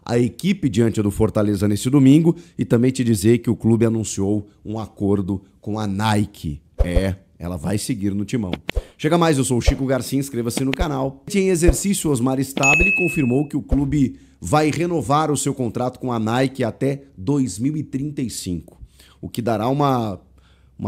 a equipe diante do Fortaleza nesse domingo e também te dizer que o clube anunciou um acordo com a Nike. Ela vai seguir no timão. Chega mais, eu sou o Chico Garcia, inscreva-se no canal. Em exercício, Osmar Stabile confirmou que o clube vai renovar o seu contrato com a Nike até 2035, o que dará uma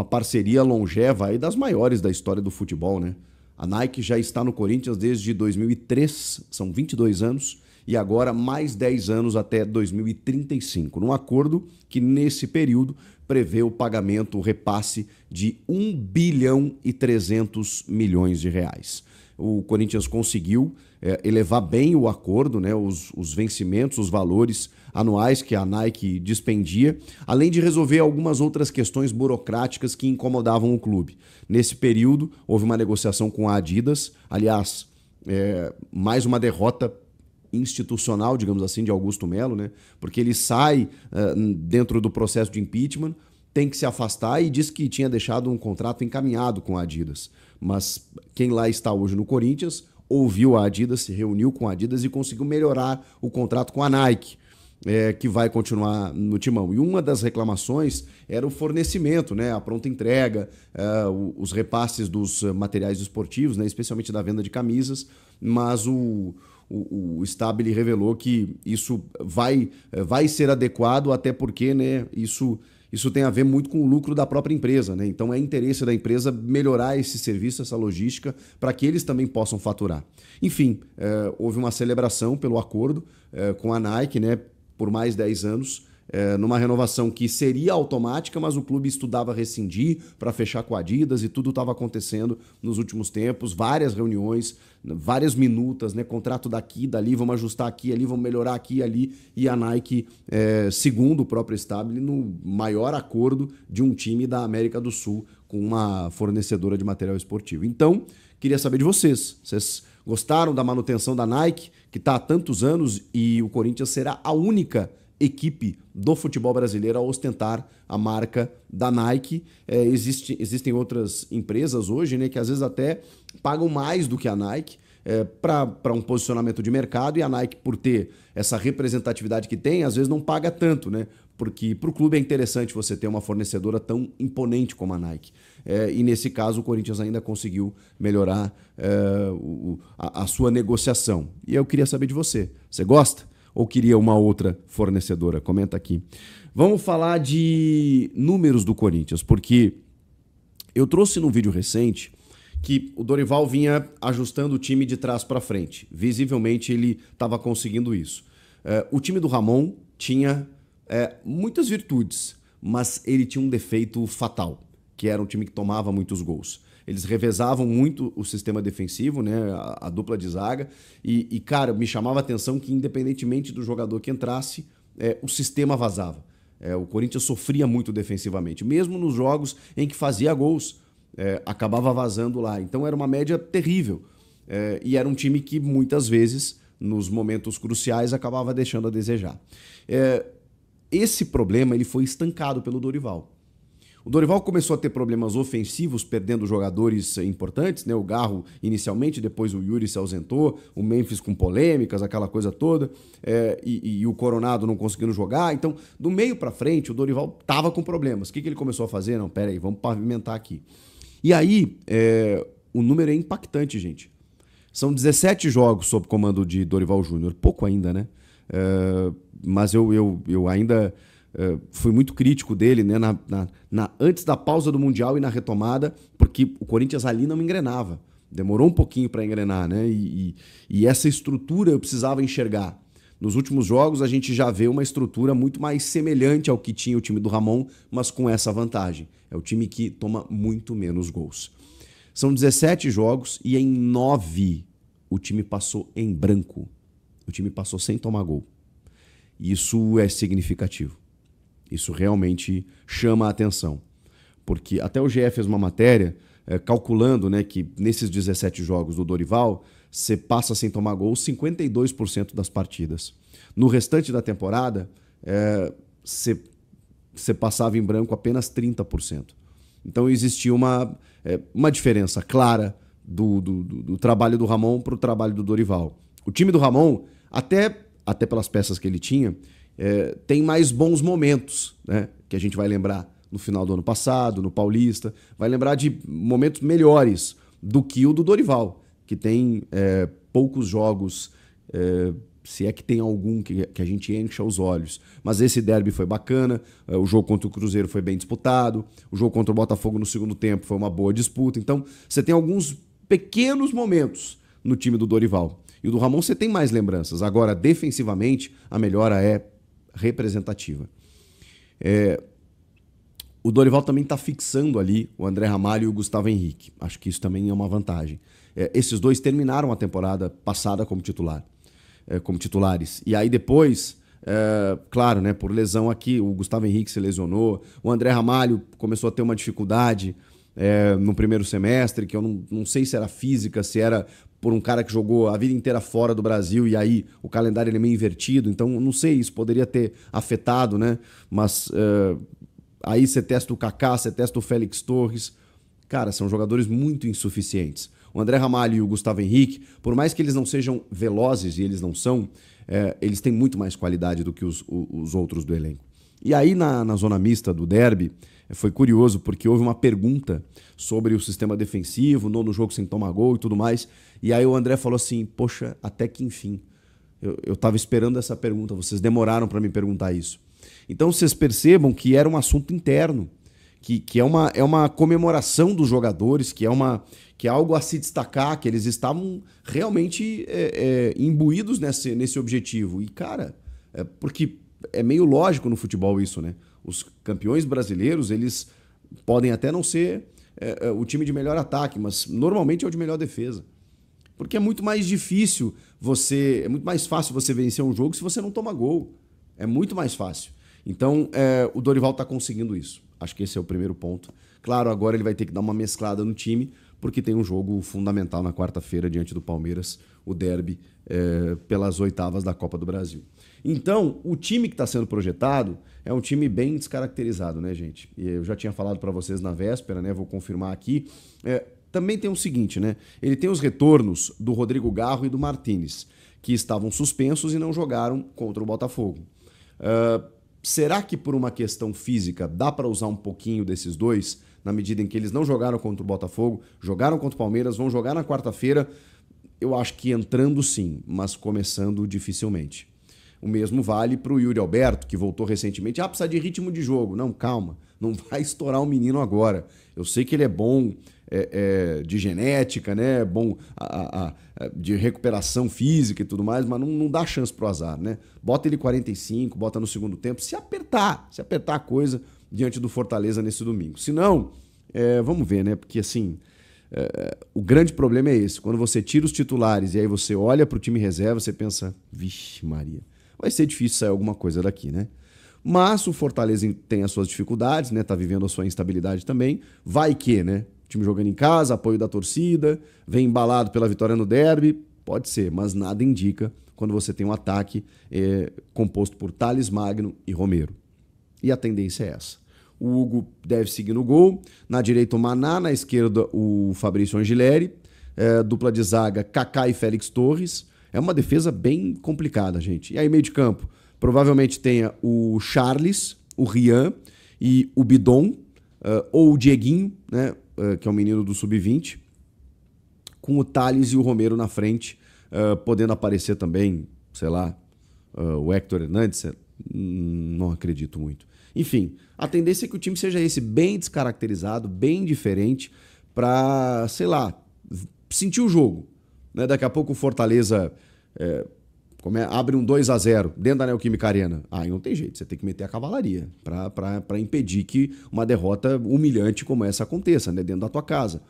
parceria longeva aí das maiores da história do futebol, né? A Nike já está no Corinthians desde 2003, são 22 anos, e agora mais 10 anos até 2035, num acordo que nesse período prevê o pagamento, o repasse de 1 bilhão e 300 milhões de reais. O Corinthians conseguiu elevar bem o acordo, né, os vencimentos, os valores anuais que a Nike dispendia, além de resolver algumas outras questões burocráticas que incomodavam o clube. Nesse período, houve uma negociação com a Adidas, aliás, mais uma derrota institucional, digamos assim, de Augusto Melo, né? Porque ele sai dentro do processo de impeachment, tem que se afastar e diz que tinha deixado um contrato encaminhado com a Adidas. Mas quem lá está hoje no Corinthians ouviu a Adidas, se reuniu com a Adidas e conseguiu melhorar o contrato com a Nike, que vai continuar no timão. E uma das reclamações era o fornecimento, né? A pronta entrega, os repasses dos materiais esportivos, né? Especialmente da venda de camisas, mas o Stabile revelou que isso vai ser adequado, até porque, né, isso tem a ver muito com o lucro da própria empresa, né? Então é interesse da empresa melhorar esse serviço, essa logística, para que eles também possam faturar. Enfim, houve uma celebração pelo acordo com a Nike, né, por mais 10 anos, numa renovação que seria automática, mas o clube estudava rescindir para fechar com a Adidas e tudo estava acontecendo nos últimos tempos, várias reuniões, várias minutas, né? Contrato daqui, dali, vamos ajustar aqui, ali, vamos melhorar aqui e ali, e a Nike, segundo o próprio Stabile, no maior acordo de um time da América do Sul com uma fornecedora de material esportivo. Então, queria saber de vocês. Vocês gostaram da manutenção da Nike, que está há tantos anos, e o Corinthians será a única equipe do futebol brasileiro a ostentar a marca da Nike. Existem outras empresas hoje, né, que às vezes até pagam mais do que a Nike para um posicionamento de mercado, e a Nike, por ter essa representatividade que tem, às vezes não paga tanto, né? Porque para o clube é interessante você ter uma fornecedora tão imponente como a Nike. E nesse caso o Corinthians ainda conseguiu melhorar a sua negociação. E eu queria saber de você. Você gosta? Ou queria uma outra fornecedora? Comenta aqui. Vamos falar de números do Corinthians, porque eu trouxe num vídeo recente que o Dorival vinha ajustando o time de trás para frente. Visivelmente ele estava conseguindo isso. O time do Ramon tinha muitas virtudes, mas ele tinha um defeito fatal, que era um time que tomava muitos gols. Eles revezavam muito o sistema defensivo, né, a dupla de zaga, e, cara, me chamava a atenção que, independentemente do jogador que entrasse, o sistema vazava. O Corinthians sofria muito defensivamente, mesmo nos jogos em que fazia gols, acabava vazando lá. Então era uma média terrível, e era um time que muitas vezes, nos momentos cruciais, acabava deixando a desejar. Esse problema ele foi estancado pelo Dorival. O Dorival começou a ter problemas ofensivos, perdendo jogadores importantes, né? O Garro inicialmente, depois o Yuri se ausentou, o Memphis com polêmicas, aquela coisa toda, e o Coronado não conseguindo jogar. Então, do meio para frente, o Dorival estava com problemas. O que ele começou a fazer? Não, pera aí, vamos pavimentar aqui. E aí, o número é impactante, gente. São 17 jogos sob comando de Dorival Júnior. Pouco ainda, né? Mas eu ainda... fui muito crítico dele, né, antes da pausa do Mundial e na retomada, porque o Corinthians ali não engrenava. Demorou um pouquinho para engrenar, né? E essa estrutura eu precisava enxergar. Nos últimos jogos a gente já vê uma estrutura muito mais semelhante ao que tinha o time do Ramon, mas com essa vantagem. É o time que toma muito menos gols. São 17 jogos e em 9 o time passou em branco. O time passou sem tomar gol. Isso é significativo. Isso realmente chama a atenção, porque até o GE fez uma matéria calculando, né, que nesses 17 jogos do Dorival, você passa sem tomar gol 52% das partidas. No restante da temporada, você passava em branco apenas 30%. Então existia uma diferença clara do trabalho do Ramon para o trabalho do Dorival. O time do Ramon até até pelas peças que ele tinha, tem mais bons momentos, né? Que a gente vai lembrar no final do ano passado, no Paulista, vai lembrar de momentos melhores do que o do Dorival, que tem poucos jogos, se é que tem algum que a gente encha os olhos. Mas esse derby foi bacana, o jogo contra o Cruzeiro foi bem disputado, o jogo contra o Botafogo no segundo tempo foi uma boa disputa. Então, você tem alguns pequenos momentos no time do Dorival. E o do Ramon você tem mais lembranças. Agora, defensivamente, a melhora é representativa. O Dorival também está fixando ali o André Ramalho e o Gustavo Henrique. Acho que isso também é uma vantagem. Esses dois terminaram a temporada passada como titulares. E aí depois, claro, né, por lesão aqui, o Gustavo Henrique se lesionou, o André Ramalho começou a ter uma dificuldade no primeiro semestre, que eu não sei se era física, se era por um cara que jogou a vida inteira fora do Brasil e aí o calendário ele é meio invertido, então não sei, isso poderia ter afetado, né? Mas aí você testa o Kaká, você testa o Félix Torres, cara, são jogadores muito insuficientes. O André Ramalho e o Gustavo Henrique, por mais que eles não sejam velozes, e eles não são, eles têm muito mais qualidade do que os outros do elenco. E aí na zona mista do derby, foi curioso, porque houve uma pergunta sobre o sistema defensivo, no jogo sem tomar gol e tudo mais, e aí o André falou assim, poxa, até que enfim, eu estava esperando essa pergunta, vocês demoraram para me perguntar isso. Então vocês percebam que era um assunto interno, que é uma comemoração dos jogadores, que é algo a se destacar, que eles estavam realmente imbuídos nesse objetivo. E, cara, porque é meio lógico no futebol isso, né? Os campeões brasileiros, eles podem até não ser o time de melhor ataque, mas normalmente é o de melhor defesa. Porque é muito mais difícil é muito mais fácil você vencer um jogo se você não toma gol. É muito mais fácil. Então, o Dorival está conseguindo isso. Acho que esse é o primeiro ponto. Claro, agora ele vai ter que dar uma mesclada no time, porque tem um jogo fundamental na quarta-feira diante do Palmeiras, o derby, pelas oitavas da Copa do Brasil. Então, o time que está sendo projetado é um time bem descaracterizado, né, gente? E eu já tinha falado para vocês na véspera, né? Vou confirmar aqui. Também tem o seguinte, né? Ele tem os retornos do Rodrigo Garro e do Martínez, que estavam suspensos e não jogaram contra o Botafogo. Será que por uma questão física dá para usar um pouquinho desses dois, na medida em que eles não jogaram contra o Botafogo, jogaram contra o Palmeiras, vão jogar na quarta-feira? Eu acho que entrando sim, mas começando dificilmente. O mesmo vale para o Yuri Alberto, que voltou recentemente. Precisa de ritmo de jogo. Não, calma, não vai estourar o menino agora. Eu sei que ele é bom de genética, né? Bom de recuperação física e tudo mais, mas não dá chance pro azar, né? Bota ele 45, bota no segundo tempo, se apertar a coisa diante do Fortaleza nesse domingo. Se não, vamos ver, né? Porque assim, o grande problema é esse. Quando você tira os titulares e aí você olha pro time reserva, você pensa, vixe Maria, vai ser difícil sair alguma coisa daqui, né? Mas o Fortaleza tem as suas dificuldades, né? Tá vivendo a sua instabilidade também. Vai que, né? O time jogando em casa, apoio da torcida, vem embalado pela vitória no derby, pode ser, mas nada indica quando você tem um ataque composto por Thales Magno e Romero. E a tendência é essa. O Hugo deve seguir no gol, na direita o Maná, na esquerda o Fabrício Angileri, dupla de zaga Kaká e Félix Torres. É uma defesa bem complicada, gente. E aí meio de campo, provavelmente tenha o Charles, o Rian e o Bidon, ou o Dieguinho, né? Que é o menino do Sub-20, com o Thales e o Romero na frente, podendo aparecer também, sei lá, o Héctor Hernandes, não acredito muito. Enfim, a tendência é que o time seja esse, bem descaracterizado, bem diferente, para, sei lá, sentir o jogo. Né? Daqui a pouco o Fortaleza abre um 2-0 dentro da Neoquímica Arena. Aí não tem jeito, você tem que meter a cavalaria para impedir que uma derrota humilhante como essa aconteça, né? Dentro da tua casa.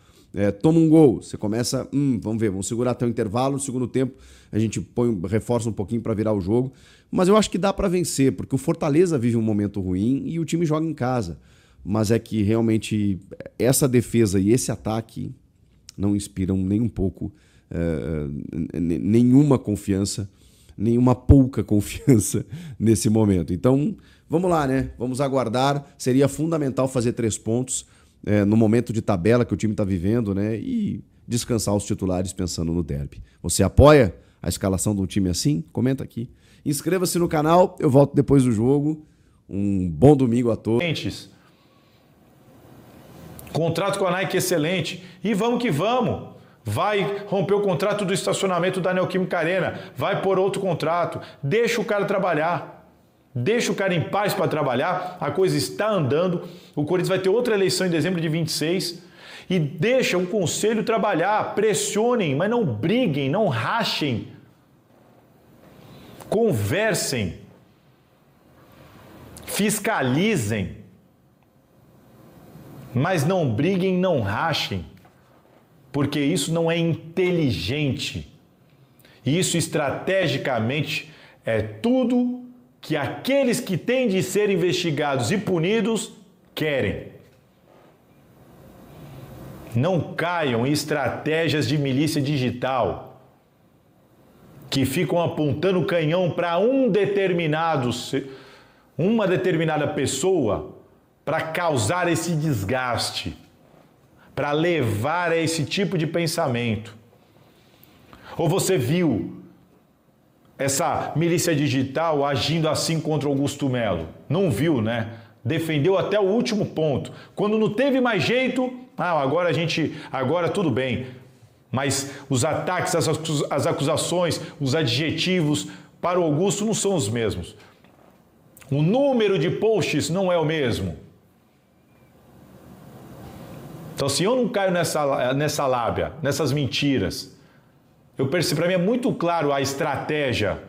Toma um gol, você começa, vamos ver, vamos segurar até o intervalo, no segundo tempo a gente reforça um pouquinho para virar o jogo, mas eu acho que dá para vencer, porque o Fortaleza vive um momento ruim e o time joga em casa, mas é que realmente essa defesa e esse ataque não inspiram nem um pouco nenhuma confiança, nenhuma pouca confiança nesse momento. Então, vamos lá, né? Vamos aguardar. Seria fundamental fazer 3 pontos no momento de tabela que o time está vivendo, né? E descansar os titulares pensando no derby. Você apoia a escalação de um time assim? Comenta aqui. Inscreva-se no canal, eu volto depois do jogo. Um bom domingo a todos. Contrato com a Nike excelente. E vamos que vamos. Vai romper o contrato do estacionamento da Neoquímica Arena. Vai por outro contrato. Deixa o cara trabalhar. Deixa o cara em paz para trabalhar. A coisa está andando. O Corinthians vai ter outra eleição em dezembro de 26. E deixa o conselho trabalhar. Pressionem, mas não briguem, não rachem. Conversem. Fiscalizem. Mas não briguem, não rachem. Porque isso não é inteligente. Isso estrategicamente é tudo que aqueles que têm de ser investigados e punidos querem. Não caiam em estratégias de milícia digital que ficam apontando o canhão para uma determinada pessoa para causar esse desgaste, para levar a esse tipo de pensamento. Ou você viu essa milícia digital agindo assim contra Augusto Melo? Não viu, né? Defendeu até o último ponto. Quando não teve mais jeito, agora tudo bem. Mas os ataques, as acusações, os adjetivos para o Augusto não são os mesmos. O número de posts não é o mesmo. Então, se eu não caio nessa lábia, nessas mentiras, eu percebo, para mim é muito claro a estratégia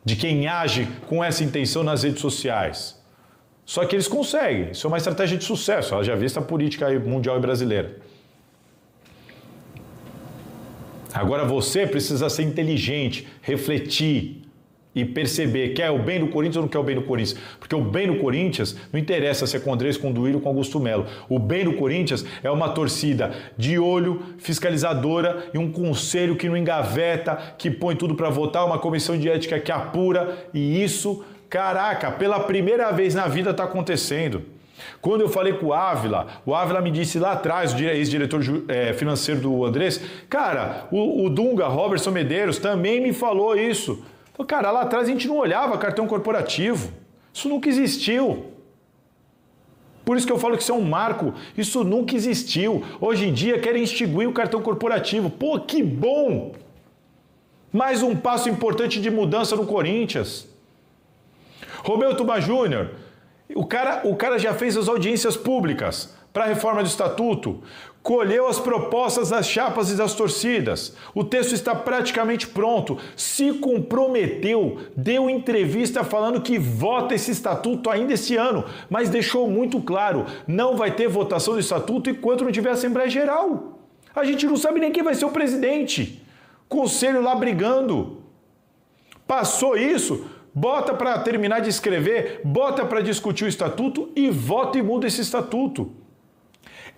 de quem age com essa intenção nas redes sociais. Só que eles conseguem, isso é uma estratégia de sucesso, ela já vista a política mundial e brasileira. Agora você precisa ser inteligente, refletir e perceber, quer o bem do Corinthians ou não quer o bem do Corinthians? Porque o bem do Corinthians não interessa se é com Andrés, com Duílio ou com Augusto Melo. O bem do Corinthians é uma torcida de olho, fiscalizadora e um conselho que não engaveta, que põe tudo para votar, uma comissão de ética que apura. E isso, caraca, pela primeira vez na vida está acontecendo. Quando eu falei com o Ávila me disse lá atrás, o ex-diretor financeiro do Andrés, cara, o Dunga, Robertson Medeiros, também me falou isso. Cara, lá atrás a gente não olhava cartão corporativo. Isso nunca existiu. Por isso que eu falo que isso é um marco. Isso nunca existiu. Hoje em dia querem extinguir o cartão corporativo. Pô, que bom! Mais um passo importante de mudança no Corinthians. Romeu Tuma Júnior, o cara já fez as audiências públicas para a reforma do estatuto, colheu as propostas das chapas e das torcidas, o texto está praticamente pronto, se comprometeu, deu entrevista falando que vota esse estatuto ainda esse ano, mas deixou muito claro, não vai ter votação do estatuto enquanto não tiver Assembleia Geral. A gente não sabe nem quem vai ser o presidente, conselho lá brigando. Passou isso, bota para terminar de escrever, bota para discutir o estatuto e vota e muda esse estatuto.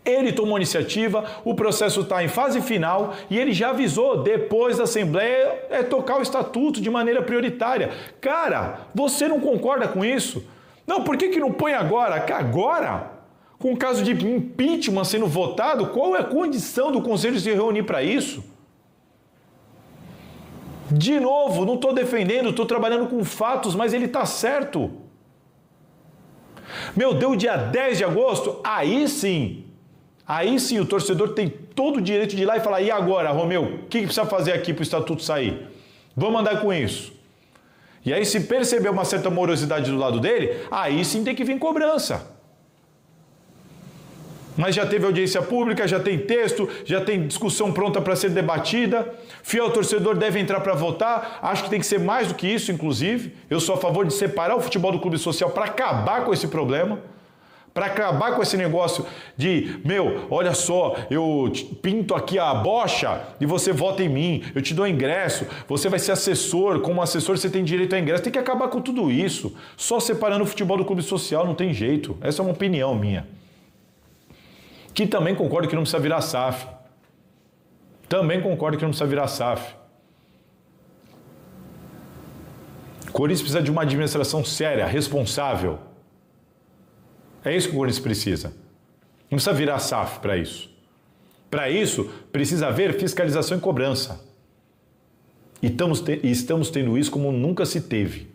Ele tomou iniciativa, o processo está em fase final e ele já avisou, depois da Assembleia, tocar o estatuto de maneira prioritária. Cara, você não concorda com isso? Não, por que não põe agora? Agora, com o caso de impeachment sendo votado, qual é a condição do Conselho se reunir para isso? De novo, não estou defendendo, estou trabalhando com fatos, mas ele está certo. Deu dia 10 de agosto, aí sim o torcedor tem todo o direito de ir lá e falar, e agora, Romeu, o que precisa fazer aqui para o estatuto sair? Vamos andar com isso. E aí, se perceber uma certa morosidade do lado dele, aí sim tem que vir cobrança. Mas já teve audiência pública, já tem texto, já tem discussão pronta para ser debatida. Fiel torcedor deve entrar para votar. Acho que tem que ser mais do que isso, inclusive. Eu sou a favor de separar o futebol do clube social para acabar com esse problema. Para acabar com esse negócio de, olha só, eu pinto aqui a bocha e você vota em mim, eu te dou ingresso, você vai ser assessor, como assessor você tem direito a ingresso. Tem que acabar com tudo isso. Só separando o futebol do clube social não tem jeito. Essa é uma opinião minha. Que também concordo que não precisa virar SAF. O Corinthians precisa de uma administração séria, responsável. É isso que o Corinthians precisa. Não precisa virar SAF para isso. Para isso, precisa haver fiscalização e cobrança. E estamos tendo isso como nunca se teve.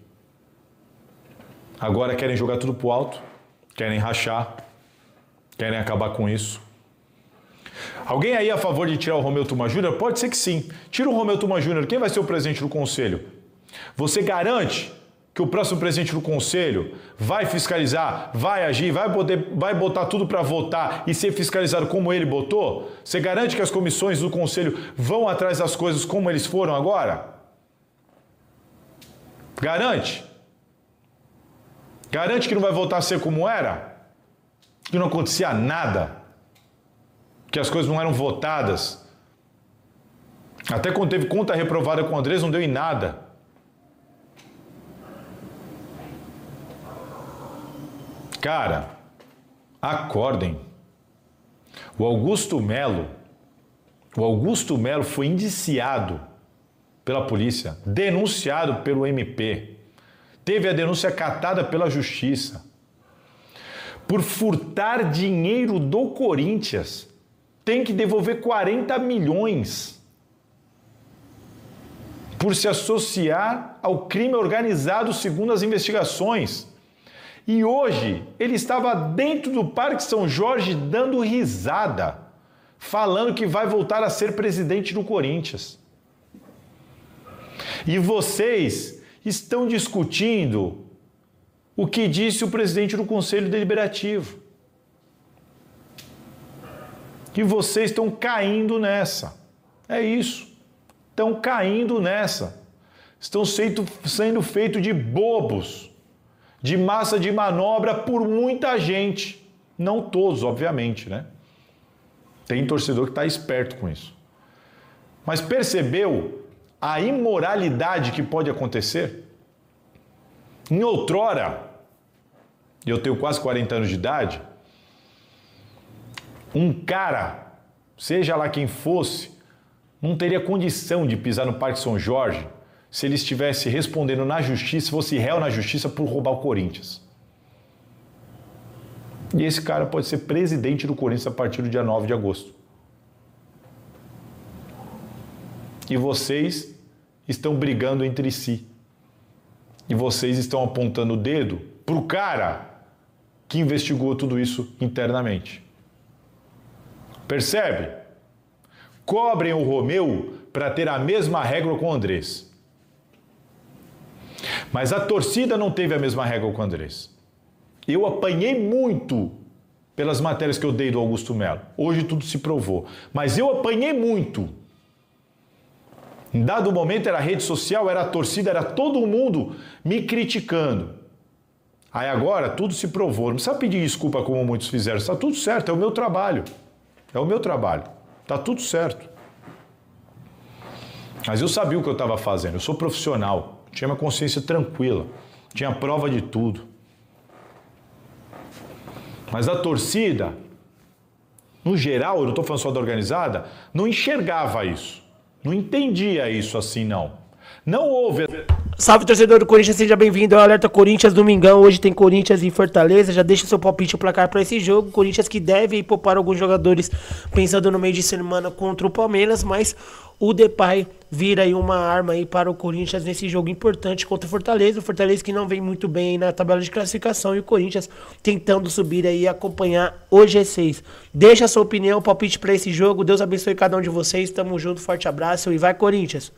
Agora querem jogar tudo pro alto, querem rachar, querem acabar com isso. Alguém aí a favor de tirar o Romeu Tuma Júnior? Pode ser que sim. Tira o Romeu Tuma Júnior, quem vai ser o presidente do conselho? Você garante que o próximo presidente do conselho vai fiscalizar, vai agir, vai botar tudo para votar e ser fiscalizado como ele botou? Você garante que as comissões do conselho vão atrás das coisas como eles foram agora? Garante? Garante que não vai voltar a ser como era? Que não acontecia nada? Que as coisas não eram votadas? Até quando teve conta reprovada com o Andrés, não deu em nada. Cara, acordem. O Augusto Melo foi indiciado pela polícia, denunciado pelo MP. Teve a denúncia catada pela justiça por furtar dinheiro do Corinthians. Tem que devolver 40 milhões por se associar ao crime organizado segundo as investigações. E hoje ele estava dentro do Parque São Jorge dando risada, falando que vai voltar a ser presidente do Corinthians. E vocês estão discutindo o que disse o presidente do Conselho Deliberativo. E vocês estão caindo nessa. É isso. Estão caindo nessa. Estão sendo feitos de bobos, de massa de manobra por muita gente. Não todos, obviamente, né? Tem torcedor que está esperto com isso. Mas percebeu a imoralidade que pode acontecer? Em outrora, e eu tenho quase 40 anos de idade, um cara, seja lá quem fosse, não teria condição de pisar no Parque São Jorge se ele estivesse respondendo na justiça, fosse réu na justiça por roubar o Corinthians. E esse cara pode ser presidente do Corinthians a partir do dia 9 de agosto. E vocês estão brigando entre si. E vocês estão apontando o dedo pro cara que investigou tudo isso internamente. Percebe? Cobrem o Romeu para ter a mesma regra com o Andrés. Mas a torcida não teve a mesma regra com o Andrés. Eu apanhei muito pelas matérias que eu dei do Augusto Melo. Hoje tudo se provou. Mas eu apanhei muito. Em dado momento era a rede social, era a torcida, era todo mundo me criticando. Aí agora tudo se provou. Não precisa pedir desculpa como muitos fizeram. Está tudo certo, é o meu trabalho. É o meu trabalho. Está tudo certo. Mas eu sabia o que eu estava fazendo. Eu sou profissional. Tinha minha consciência tranquila. Tinha prova de tudo. Mas a torcida, no geral, eu não estou falando só da organizada, não enxergava isso. Não entendia isso assim, não. Não houve... Salve, torcedor do Corinthians, seja bem-vindo ao Alerta Corinthians Domingão. Hoje tem Corinthians e Fortaleza. Já deixa seu palpite o placar para esse jogo. Corinthians que deve poupar alguns jogadores pensando no meio de semana contra o Palmeiras, mas o Depay vira aí uma arma aí para o Corinthians nesse jogo importante contra o Fortaleza. O Fortaleza que não vem muito bem aí na tabela de classificação e o Corinthians tentando subir aí e acompanhar o G6. Deixa a sua opinião, palpite para esse jogo. Deus abençoe cada um de vocês. Tamo junto, forte abraço e vai Corinthians!